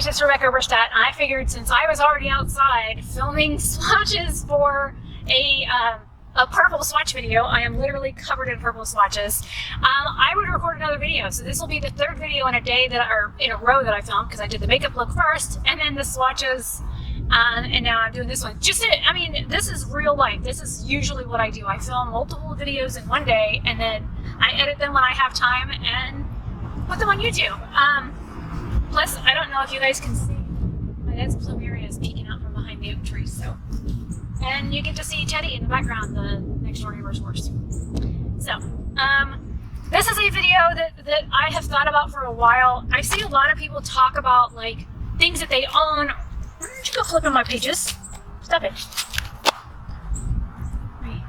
guys, it's Rebecca Oberstadt, and I figured since I was already outside filming swatches for a purple swatch video, I am literally covered in purple swatches, I would record another video. So this will be the third video in a day in a row that I filmed, because I did the makeup look first, and then the swatches, and now I'm doing this one. I mean, this is real life. This is usually what I do. I film multiple videos in one day, and then I edit them when I have time and put them on YouTube. Plus, I don't know if you guys can see, my dad's plumeria is peeking out from behind the oak tree, so. And you get to see Teddy in the background, the next door neighbor's horse. So, this is a video that I have thought about for a while. I see a lot of people talk about, like, things that they own. Why don't you go flipping my pages? Stop it. Let me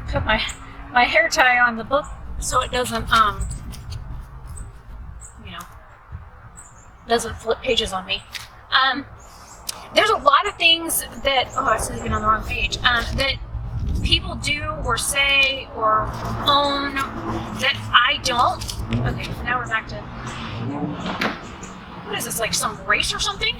put my hair tie on the book so it doesn't, doesn't flip pages on me. There's a lot of things that, oh, I was sleeping on the wrong page, that people do or say or own that I don't. Okay, now we're back to, what is this, like some race or something?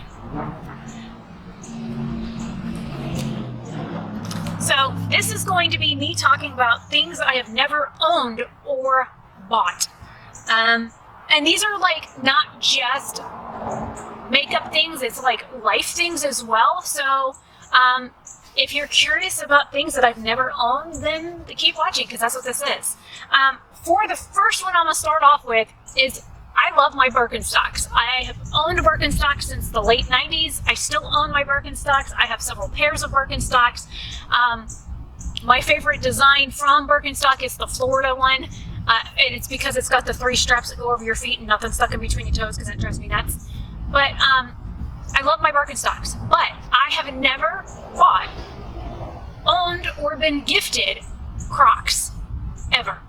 So this is going to be me talking about things I have never owned or bought. And these are like not just makeup things, it's like life things as well. So if you're curious about things that I've never owned, then keep watching, because that's what this is. For the first one I'm going to start off with is I love my Birkenstocks. I have owned Birkenstocks since the late 90s. I still own my Birkenstocks. I have several pairs of Birkenstocks. My favorite design from Birkenstock is the Florida one. And it's because it's got the 3 straps that go over your feet and nothing stuck in between your toes, because it drives me nuts. But I love my Birkenstocks. But I have never bought, owned, or been gifted Crocs, ever.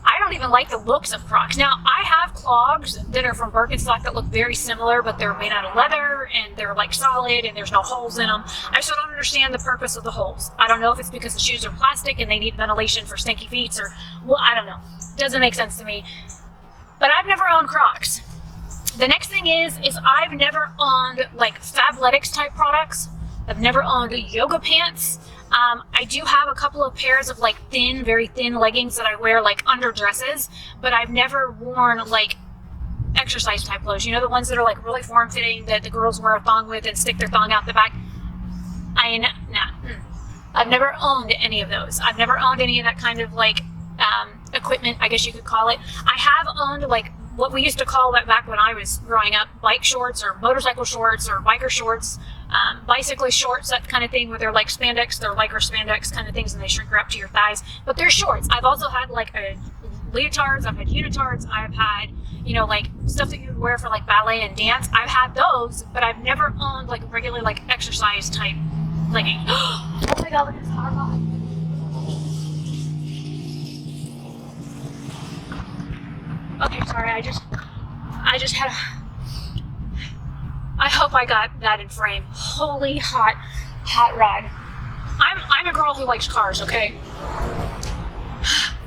I don't even like the looks of Crocs. Now, I have clogs that are from Birkenstock that look very similar, but they're made out of leather, and they're like solid, and there's no holes in them. I still don't understand the purpose of the holes. I don't know if it's because the shoes are plastic and they need ventilation for stinky feet, or, well, I don't know. Doesn't make sense to me. But I've never owned Crocs. The next thing is I've never owned like Fabletics type products. I've never owned yoga pants. I do have a couple of pairs of like thin, very thin leggings that I wear like under dresses, but I've never worn like exercise type clothes. You know, the ones that are like really form-fitting that the girls wear a thong with and stick their thong out the back. I've never owned any of those. I've never owned any of that kind of like equipment, I guess you could call it. I have owned like what we used to call that back when I was growing up, bike shorts or motorcycle shorts or biker shorts, bicyclist shorts, that kind of thing, where they're like spandex, they're lycra spandex kind of things, and they shrink up to your thighs, but they're shorts. I've also had like leotards, I've had unitards, I've had, you know, like stuff that you would wear for like ballet and dance. I've had those, but I've never owned like regular like exercise type legging. Oh my god, look at this car ride. Okay, sorry, I just had I hope I got that in frame. Holy hot rod. I'm a girl who likes cars, okay?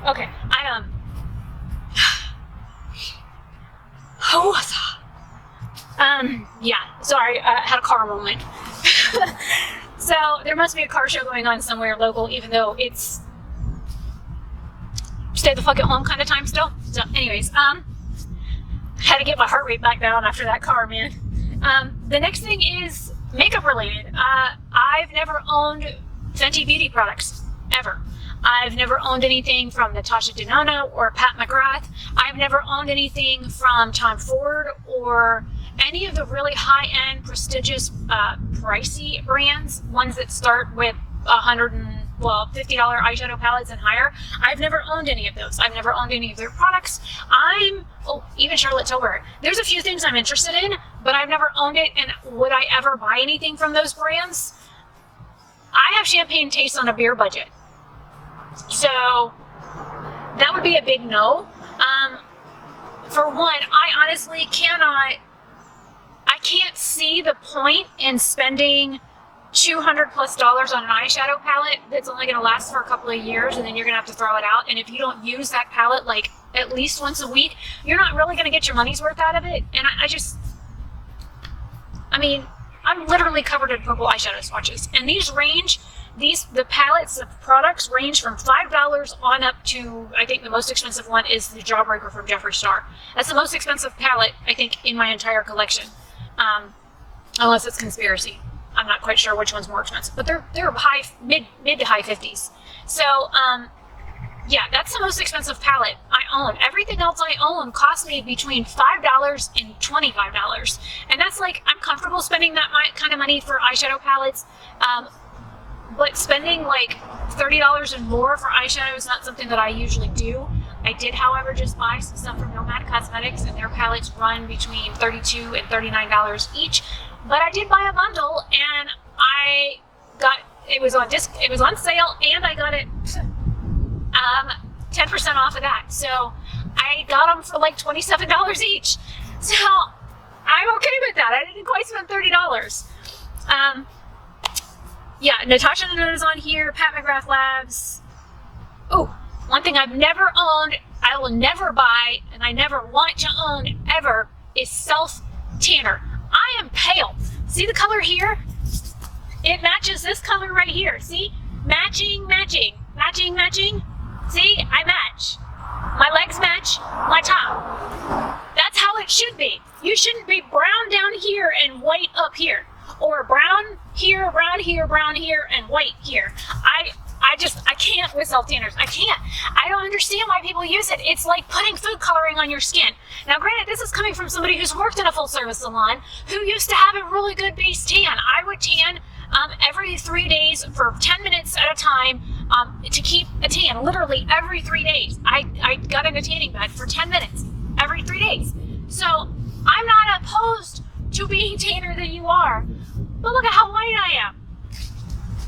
Okay, yeah, sorry, I had a car moment. So, there must be a car show going on somewhere local, even though it's stay the fuck at home kind of time still. So anyways, had to get my heart rate back down after that car, man. The next thing is makeup related. I've never owned Fenty Beauty products, ever. I've never owned anything from Natasha Denona or Pat McGrath. I've never owned anything from Tom Ford or any of the really high-end, prestigious, pricey brands, ones that start with $50 eyeshadow palettes and higher. I've never owned any of those. I've never owned any of their products. Even Charlotte Tilbury. There's a few things I'm interested in, but I've never owned it, and would I ever buy anything from those brands? I have champagne taste on a beer budget. So, that would be a big no. For one, I honestly I can't see the point in spending $200+ on an eyeshadow palette that's only going to last for a couple of years, and then you're going to have to throw it out. And if you don't use that palette like at least once a week, you're not really going to get your money's worth out of it. And I mean, I'm literally covered in purple eyeshadow swatches. And these range, the palettes of products range from $5 on up to, I think the most expensive one is the Jawbreaker from Jeffree Star. That's the most expensive palette, I think, in my entire collection. Unless it's Conspiracy. I'm not quite sure which one's more expensive, but they're mid to high 50s. So, yeah, that's the most expensive palette I own. Everything else I own costs me between $5 and $25. And that's like, I'm comfortable spending that kind of money for eyeshadow palettes. But spending like $30 and more for eyeshadow is not something that I usually do. I did, however, just buy some stuff from Nomad Cosmetics, and their palettes run between $32 and $39 each. But I did buy a bundle, and it was on sale, and I got it 10% off of that. So I got them for like $27 each. So I'm okay with that. I didn't quite spend $30. Yeah, Natasha is on here, Pat McGrath Labs. Oh, one thing I've never owned, I will never buy, and I never want to own ever, is self-tanner. I am pale. See the color here? It matches this color right here. See? Matching. See? I match. My legs match my top. That's how it should be. You shouldn't be brown down here and white up here. Or brown here, and white here. I can't with self-tanners. I can't. I don't understand why people use it. It's like putting food coloring on your skin. Now, granted, this is coming from somebody who's worked in a full-service salon who used to have a really good base tan. I would tan every 3 days for 10 minutes at a time to keep a tan, literally every 3 days. I got in a tanning bed for 10 minutes every 3 days. So I'm not opposed to being tanner than you are. But look at how white I am.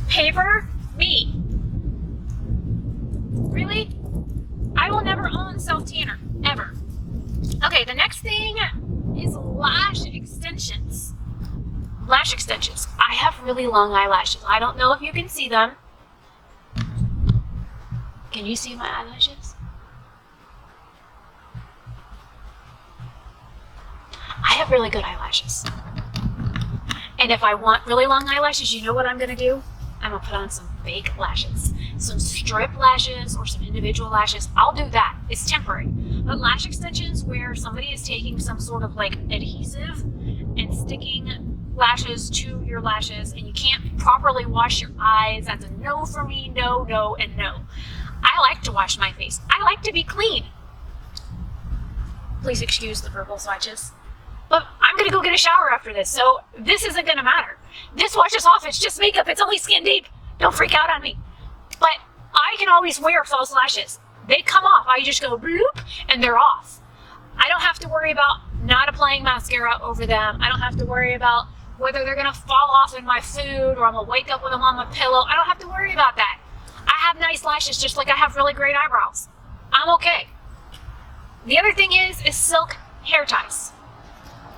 Paper, me. Really? I will never own self-tanner, ever. Okay, the next thing is lash extensions. Lash extensions. I have really long eyelashes. I don't know if you can see them. Can you see my eyelashes? I have really good eyelashes. And if I want really long eyelashes, you know what I'm going to do? I'm going to put on some fake lashes. Some strip lashes or some individual lashes. I'll do that. It's temporary. But lash extensions where somebody is taking some sort of like adhesive and sticking lashes to your lashes and you can't properly wash your eyes, that's a no for me. No, no, and no. I like to wash my face. I like to be clean. Please excuse the purple swatches. But I'm going to go get a shower after this, so this isn't going to matter. This washes off. It's just makeup. It's only skin deep. Don't freak out on me. But I can always wear false lashes. They come off. I just go bloop, and they're off. I don't have to worry about not applying mascara over them. I don't have to worry about whether they're going to fall off in my food or I'm going to wake up with them on my pillow. I don't have to worry about that. I have nice lashes just like I have really great eyebrows. I'm okay. The other thing is silk hair ties.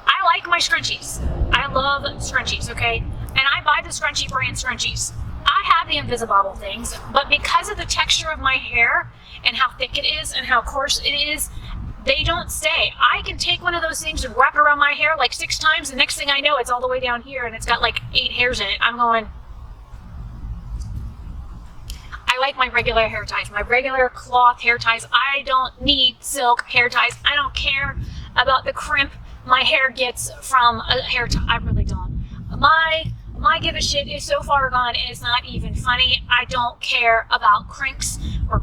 I like my scrunchies. I love scrunchies, okay? And I buy the Scrunchie brand scrunchies. I have the Invisibobble things, but because of the texture of my hair and how thick it is and how coarse it is, they don't stay. I can take one of those things and wrap it around my hair like 6 times. The next thing I know, it's all the way down here and it's got like 8 hairs in it. I'm going, I like my regular hair ties, my regular cloth hair ties. I don't need silk hair ties. I don't care about the crimp my hair gets from a hair tie. I really don't. My give a shit is so far gone, it's not even funny. I don't care about crimps or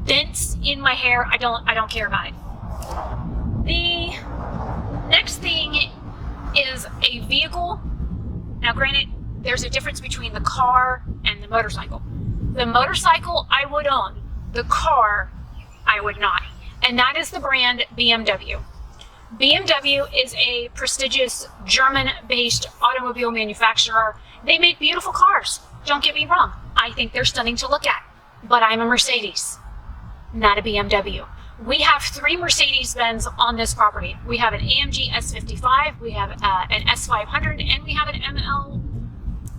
dents in my hair. I don't care about it. The next thing is a vehicle. Now, granted, there's a difference between the car and the motorcycle. The motorcycle I would own. The car I would not. And that is the brand BMW. BMW is a prestigious German-based automobile manufacturer. They make beautiful cars. Don't get me wrong. I think they're stunning to look at. But I'm a Mercedes, not a BMW. We have 3 Mercedes-Benz on this property. We have an AMG S55, we have an S500, and we have an ML,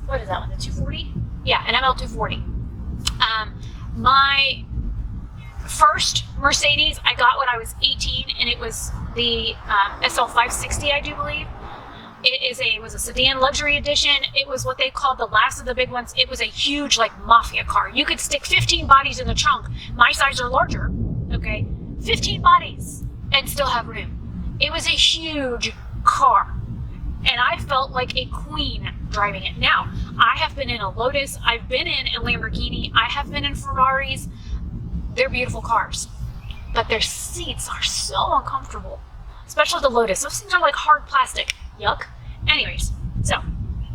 what is that one, the 240? Yeah, an ML240. My first Mercedes I got when I was 18, and it was the SL560, I do believe. It was a sedan luxury edition. It was what they called the last of the big ones. It was a huge, like, mafia car. You could stick 15 bodies in the trunk. My size are larger, okay? 15 bodies and still have room. It was a huge car. And I felt like a queen driving it. Now, I have been in a Lotus. I've been in a Lamborghini. I have been in Ferraris. They're beautiful cars. But their seats are so uncomfortable. Especially the Lotus. Those things are like hard plastic. Yuck. Anyways, so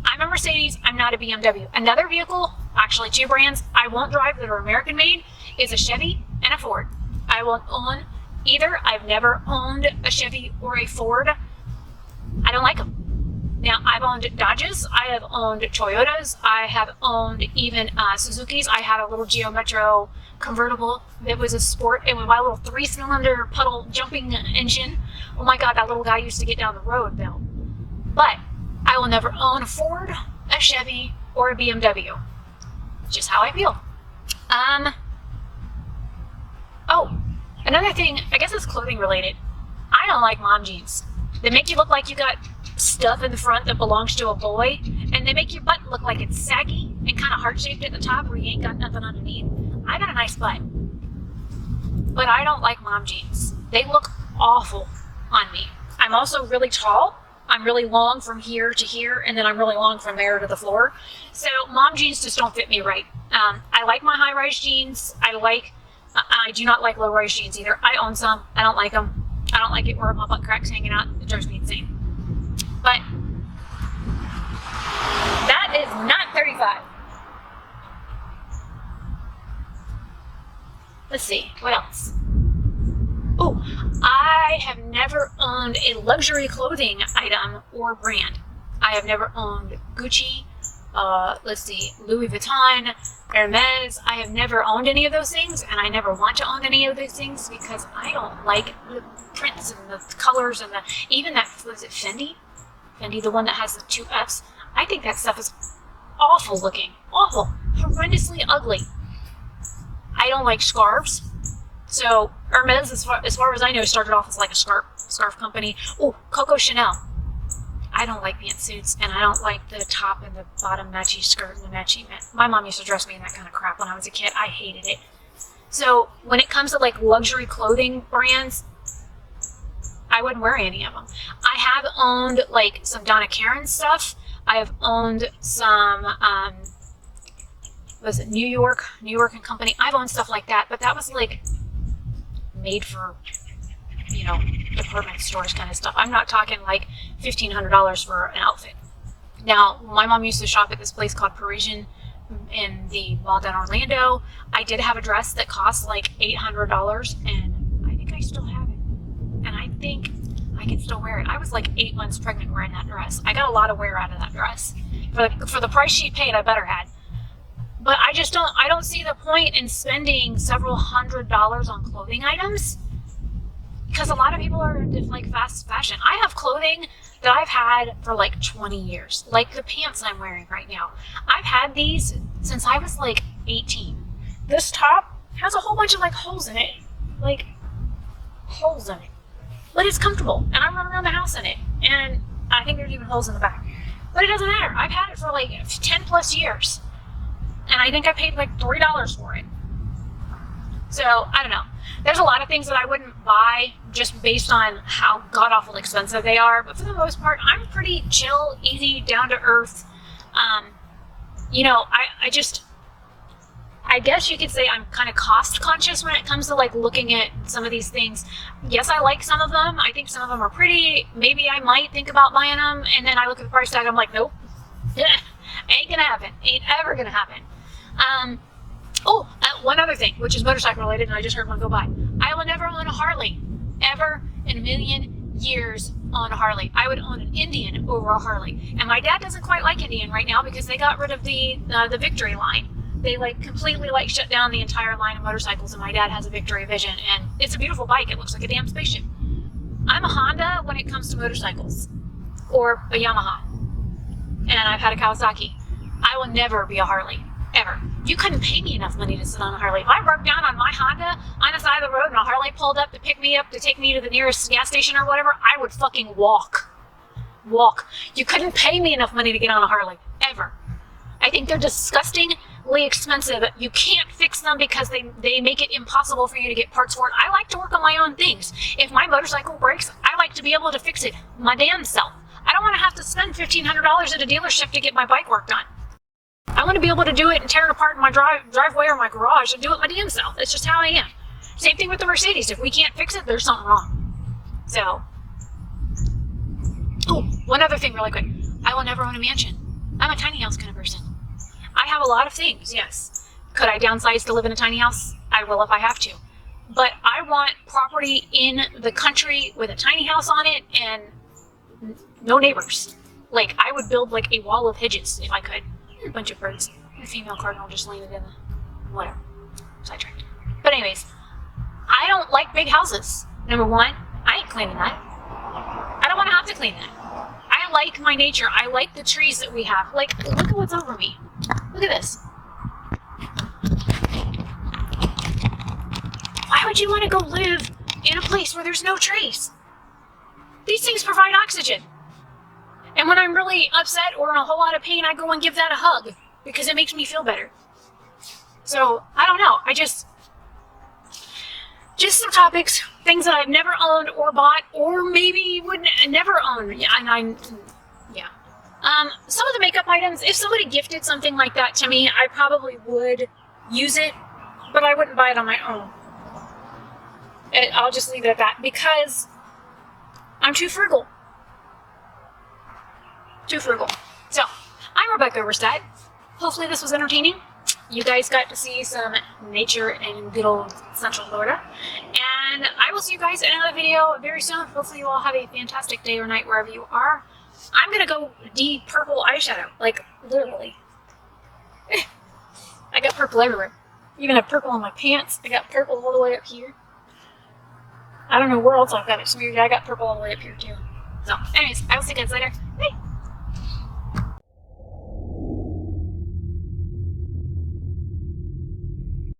I'm a Mercedes. I'm not a BMW. Another vehicle, actually 2 brands, I won't drive that are American made is a Chevy and a Ford. I won't own either. I've never owned a Chevy or a Ford. I don't like them. Now, I've owned Dodges. I have owned Toyotas. I have owned even Suzuki's. I had a little Geo Metro convertible that was a sport. It was my little 3-cylinder puddle jumping engine. Oh my God, that little guy used to get down the road, Bill. But I will never own a Ford, a Chevy, or a BMW. Just how I feel. Oh, another thing, I guess it's clothing related. I don't like mom jeans. They make you look like you got stuff in the front that belongs to a boy, and they make your butt look like it's saggy and kind of heart-shaped at the top where you ain't got nothing underneath. I got a nice butt, but I don't like mom jeans. They look awful on me. I'm also really tall. I'm really long from here to here, and then I'm really long from there to the floor. So mom jeans just don't fit me right. I like my high-rise jeans. I do not like low-rise jeans either. I own some. I don't like them. I don't like it where my butt crack's hanging out. It drives me insane. But that is not 35. Let's see, what else? Oh, I have never owned a luxury clothing item or brand. I have never owned Gucci, Louis Vuitton, Hermes. I have never owned any of those things, and I never want to own any of those things because I don't like the prints and the colors and even that, was it Fendi? Fendi, the one that has the 2 F's. I think that stuff is awful looking. Awful. Horrendously ugly. I don't like scarves. So Hermes, as far as I know, started off as like a scarf company. Oh, Coco Chanel. I don't like pantsuits, and I don't like the top and the bottom matchy skirt and the matchy. My mom used to dress me in that kind of crap when I was a kid. I hated it. So when it comes to like luxury clothing brands, I wouldn't wear any of them. I have owned like some Donna Karan stuff. I have owned some, was it New York and Company? I've owned stuff like that, but that was like made for, department stores kind of stuff. I'm not talking like $1,500 for an outfit. Now, my mom used to shop at this place called Parisian in the mall down Orlando. I did have a dress that cost like $800, and I think I still have it. And I think I can still wear it. I was like 8 months pregnant wearing that dress. I got a lot of wear out of that dress. For the price she paid, I better had. But I don't see the point in spending several $100s on clothing items, because a lot of people are into like fast fashion. I have clothing that I've had for like 20 years, like the pants I'm wearing right now. I've had these since I was like 18. This top has a whole bunch of like holes in it, but it's comfortable, and I run around the house in it, and I think there's even holes in the back, but it doesn't matter. I've had it for like 10 plus years, and I think I paid like $3 for it. So I don't know. There's a lot of things that I wouldn't buy just based on how god-awful expensive they are, but for the most part, I'm pretty chill, easy, down to earth. I guess you could say I'm kind of cost conscious when it comes to like looking at some of these things. Yes, I like some of them. I think some of them are pretty. Maybe I might think about buying them, and then I look at the price tag, I'm like, nope. Ain't gonna happen. Ain't ever gonna happen. One other thing, which is motorcycle related, and I just heard one go by. I will never own a Harley. Ever in a million years own a Harley. I would own an Indian over a Harley. And my dad doesn't quite like Indian right now because they got rid of the Victory line. They like completely like shut down the entire line of motorcycles, and my dad has a Victory Vision, and it's a beautiful bike. It looks like a damn spaceship. I'm a Honda when it comes to motorcycles, or a Yamaha, and I've had a Kawasaki. I will never be a Harley, ever. You couldn't pay me enough money to sit on a Harley. If I broke down on my Honda on the side of the road and a Harley pulled up to pick me up to take me to the nearest gas station or whatever, I would fucking walk. walk. You couldn't pay me enough money to get on a Harley, ever. I think they're disgustingly expensive. You can't fix them because they make it impossible for you to get parts for it. I like to work on my own things. If my motorcycle breaks, I like to be able to fix it my damn self. I don't want to have to spend $1,500 at a dealership to get my bike work done. I want to be able to do it and tear it apart in my driveway or my garage and do it my damn self. That's just how I am. Same thing with the Mercedes. If we can't fix it, there's something wrong. So, oh, one other thing really quick. I will never own a mansion. I'm a tiny house kind of person. I have a lot of things, yes. Could I downsize to live in a tiny house? I will if I have to. But I want property in the country with a tiny house on it and no neighbors. Like, I would build like a wall of hedges if I could. A bunch of birds. The female cardinal just landed in the... whatever. Sidetracked. But anyways, I don't like big houses. Number one, I ain't cleaning that. I don't want to have to clean that. I like my nature. I like the trees that we have. Like, look at what's over me. Look at this. Why would you want to go live in a place where there's no trees? These things provide oxygen. And when I'm really upset or in a whole lot of pain, I go and give that a hug because it makes me feel better. So, I don't know. Just some topics, things that I've never owned or bought or maybe would never own. Yeah. Some of the makeup items, if somebody gifted something like that to me, I probably would use it, but I wouldn't buy it on my own. I'll just leave it at that because I'm too frugal. Too frugal. So, I'm Rebecca Oberstadt. Hopefully this was entertaining. You guys got to see some nature in good old Central Florida. And I will see you guys in another video very soon. Hopefully you all have a fantastic day or night wherever you are. I'm going to go deep purple eyeshadow. Like, literally. I got purple everywhere. Even have purple on my pants. I got purple all the way up here. I don't know where else I've got it smeared. I got purple all the way up here too. So, anyways, I will see you guys later. Bye.